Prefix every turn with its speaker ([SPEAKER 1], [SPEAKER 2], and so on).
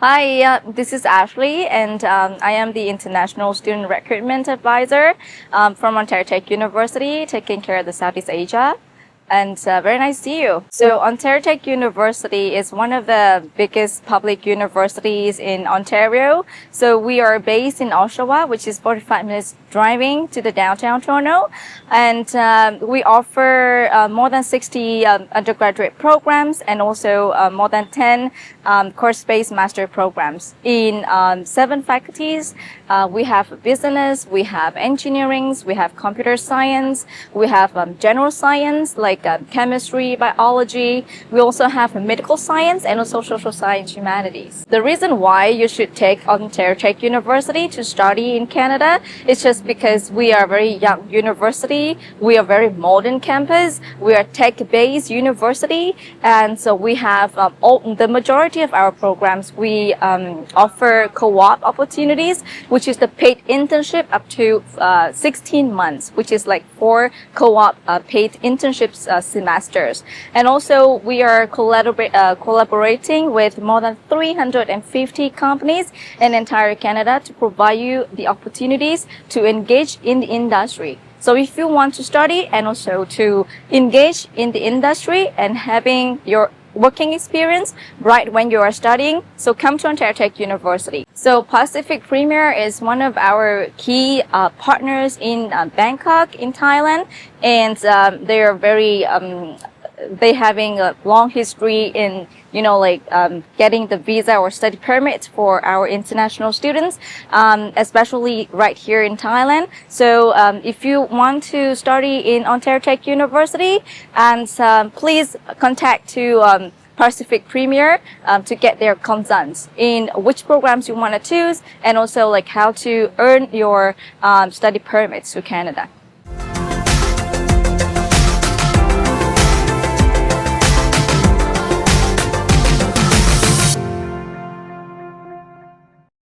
[SPEAKER 1] Hi, this is Ashley, and I am the International Student Recruitment Advisor from Ontario Tech University, taking care of the Southeast Asia. And very nice to see you. So Ontario Tech University is one of the biggest public universities in Ontario. So we are based in Oshawa, which is 45 minutes driving to the downtown Toronto. And we offer more than 60 undergraduate programs and also more than 10 course-based master programs. In 7 faculties, we have business, we have engineering, we have computer science, we have general science like chemistry, biology. We also have medical science and also social science humanities. The reason why you should take Ontario Tech University to study in Canada is just because we are a very young university. We are very modern campus. We are tech-based university, and so we have the majority of our programs. We offer co-op opportunities, which is the paid internship up to 16 months, which is like 4 co-op paid internships semesters. And also we are collaborating with more than 350 companies in entire Canada to provide you the opportunities to engage in the industry. So if you want to study and also to engage in the industry and having your working experience right when you are studying, so come to Ontario Tech University. So Pacific Premier is one of our key partners in Bangkok in Thailand, and they are very they having a long history in getting the visa or study permit for our international students, especially right here in Thailand. So if you want to study in Ontario Tech University, and please contact to Pacific Premier to get their consents in which programs you want to choose, and also like how to earn your study permits to Canada.